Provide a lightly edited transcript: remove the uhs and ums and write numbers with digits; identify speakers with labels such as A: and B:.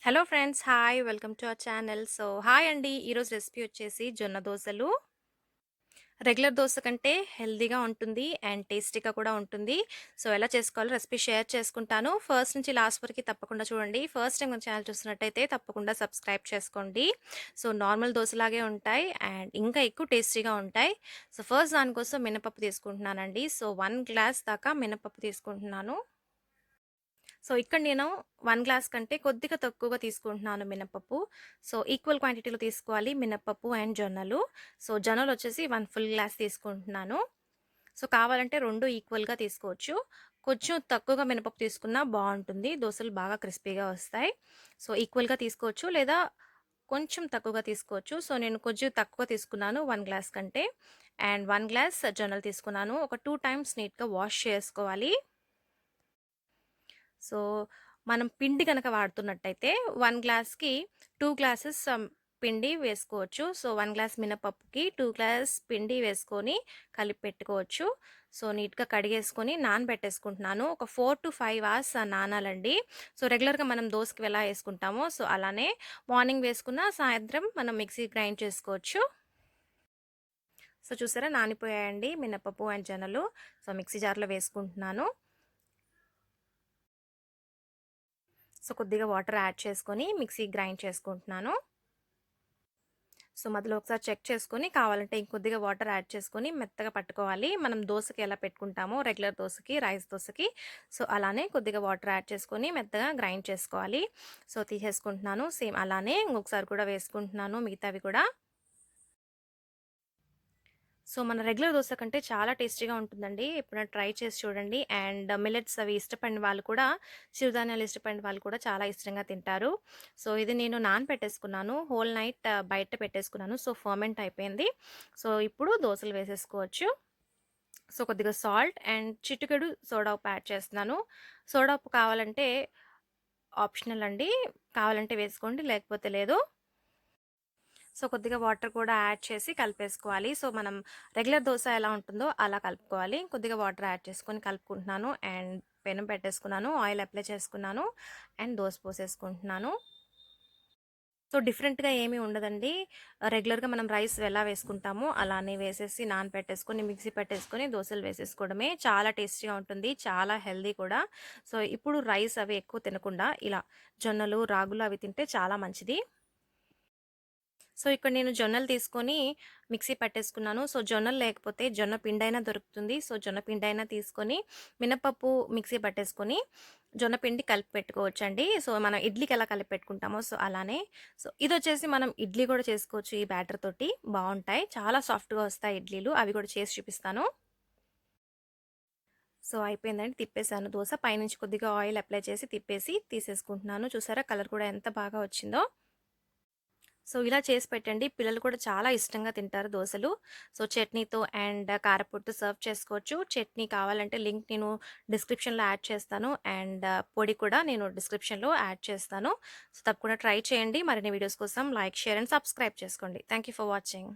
A: Hello friends. Hi. Welcome to our channel. Hi అండి. ఈరోజు recipe వచ్చేసి జొన్న దోసలు. రెగ్యులర్ దోస కంటే హెల్తీగా ఉంటుంది అండ్ టేస్టీగా కూడా ఉంటుంది. ఎలా చేసుకోవాలో రెసిపీ షేర్ చేసుకుంటాను. ఫస్ట్ నుంచి లాస్ట్ వరకు తప్పకుండా చూడండి. ఫస్ట్ టైం మన ఛానల్ చూస్తున్నట్టయితే తప్పకుండా సబ్స్క్రైబ్ చేసుకోండి. నార్మల్ దోసలాగే ఉంటాయి అండ్ ఇంకా ఎక్కువ టేస్టీగా ఉంటాయి. ఫస్ట్ దానికోసం మినపప్పు తీసుకుంటున్నానండి. 1 గ్లాస్ దాకా మినపప్పు తీసుకుంటున్నాను. ఇక్కడ నేను 1 గ్లాస్ కంటే కొద్దిగా తక్కువగా తీసుకుంటున్నాను మినపప్పు. ఈక్వల్ క్వాంటిటీలో తీసుకోవాలి మినపప్పు అండ్ జొన్నలు. జొన్నలొచ్చేసి 1 ఫుల్ గ్లాస్ తీసుకుంటున్నాను. కావాలంటే 2 ఈక్వల్‌గా తీసుకోవచ్చు. కొంచెం తక్కువగా మినపప్పు తీసుకున్నా బావుంటుంది. దోసలు బాగా క్రిస్పీగా వస్తాయి. ఈక్వల్‌గా తీసుకోవచ్చు లేదా కొంచెం తక్కువగా తీసుకోవచ్చు. నేను కొంచెం తక్కువ తీసుకున్నాను 1 గ్లాస్ కంటే. అండ్ 1 గ్లాస్ జొన్నలు తీసుకున్నాను. ఒక 2 టైమ్స్ నీట్‌గా వాష్ చేసుకోవాలి. సో, మనం పిండి గనక వాడుతున్నట్టయితే 1 గ్లాస్‌కి 2 గ్లాసెస్ పిండి వేసుకోవచ్చు. 1 గ్లాస్ మినపప్పుకి 2 గ్లాస్ పిండి వేసుకొని కలిపి పెట్టుకోవచ్చు. నీట్‌గా కడిగేసుకొని నానబెట్టేసుకుంటున్నాను. ఒక 4-5 అవర్స్ నానాలండి. రెగ్యులర్‌గా మనం దోసకి ఎలా ఏసుకుంటామో అలానే మార్నింగ్ వేసుకున్న సాయంత్రం మనం మిక్సీ గ్రైండ్ చేసుకోవచ్చు. చూసారా నానిపోయాయండి మినపప్పు అండ్ జొన్నలు. మిక్సీ జార్‌లో వేసుకుంటున్నాను. కొద్దిగా వాటర్ యాడ్ చేసుకొని మిక్సీ గ్రైండ్ చేసుకుంటున్నాను. మధ్యలో ఒకసారి చెక్ చేసుకొని కావాలంటే ఇంకొద్దిగా వాటర్ యాడ్ చేసుకొని మెత్తగా పట్టుకోవాలి. మనం దోసకి ఎలా పెట్టుకుంటామో రెగ్యులర్ దోసకి, రైస్ దోసకి అలానే కొద్దిగా వాటర్ యాడ్ చేసుకొని మెత్తగా గ్రైండ్ చేసుకోవాలి. తీసేసుకుంటున్నాను. సేమ్ అలానే ఇంకొకసారి కూడా వేసుకుంటున్నాను మిగతావి కూడా. మన రెగ్యులర్ దోస కంటే చాలా టేస్టీగా ఉంటుందండి. ఎప్పుడైనా ట్రై చేసి చూడండి. అండ్ మిల్లెట్స్ అవి ఇష్టపడిన వాళ్ళు కూడా, చిరుధాన్యాలు ఇష్టపడిన వాళ్ళు కూడా చాలా ఇష్టంగా తింటారు. ఇది నేను నానబెట్టేసుకున్నాను. హోల్ నైట్ బయట పెట్టేసుకున్నాను. ఫర్మెంట్ అయిపోయింది. ఇప్పుడు దోసలు వేసేసుకోవచ్చు. కొద్దిగా సాల్ట్ అండ్ చిటికెడు సోడా ఉప్పు యాడ్ చేస్తున్నాను. సోడా ఉప్పు కావాలంటే ఆప్షనల్ అండి. కావాలంటే వేసుకోండి, లేకపోతే లేదు. కొద్దిగా వాటర్ కూడా యాడ్ చేసి కలిపేసుకోవాలి. మనం రెగ్యులర్ దోస ఎలా ఉంటుందో అలా కలుపుకోవాలి. కొద్దిగా వాటర్ యాడ్ చేసుకొని కలుపుకుంటున్నాను. అండ్ పెనం పెట్టేసుకున్నాను. ఆయిల్ అప్లై చేసుకున్నాను. అండ్ దోస పోసేసుకుంటున్నాను. డిఫరెంట్‌గా ఏమీ ఉండదండి. రెగ్యులర్‌గా మనం రైస్ ఎలా వేసుకుంటామో అలానే వేసేసి నానబెట్టేసుకొని, మిక్సీ పట్టేసుకొని దోసలు వేసేసుకోవడమే. చాలా టేస్టీగా ఉంటుంది. చాలా హెల్తీ కూడా. ఇప్పుడు రైస్ అవి ఎక్కువ తినకుండా ఇలా జొన్నలు, రాగులు అవి తింటే చాలా మంచిది. ఇక్కడ నేను జొన్నలు తీసుకొని మిక్సీ పట్టేసుకున్నాను. జొన్నలు లేకపోతే జొన్న పిండైనా దొరుకుతుంది. జొన్న పిండైనా తీసుకొని మినపప్పు మిక్సీ పట్టేసుకొని జొన్న పిండి కలిపి పెట్టుకోవచ్చండి. మనం ఇడ్లీకి ఎలా కలిపి పెట్టుకుంటామో అలానే. ఇదొచ్చేసి మనం ఇడ్లీ కూడా చేసుకోవచ్చు ఈ బ్యాటర్ తోటి. బావుంటాయి. చాలా సాఫ్ట్‌గా వస్తాయి ఇడ్లీలు. అవి కూడా చేసి చూపిస్తాను. అయిపోయిందండి. తిప్పేసాను దోస. పైనుంచి కొద్దిగా ఆయిల్ అప్లై చేసి తిప్పేసి తీసేసుకుంటున్నాను. చూసారా కలర్ కూడా ఎంత బాగా వచ్చిందో. ఇలా చేసి పెట్టండి. పిల్లలు కూడా చాలా ఇష్టంగా తింటారు దోసలు. చట్నీతో అండ్ కారపొడితో సర్వ్ చేసుకోవచ్చు. చట్నీ కావాలంటే లింక్ నేను డిస్క్రిప్షన్‌లో యాడ్ చేస్తాను. అండ్ పొడి కూడా నేను డిస్క్రిప్షన్‌లో యాడ్ చేస్తాను. తప్పకుండా ట్రై చేయండి. మరిన్ని వీడియోస్ కోసం లైక్, షేర్ అండ్ సబ్స్క్రైబ్ చేసుకోండి. Thank you for watching.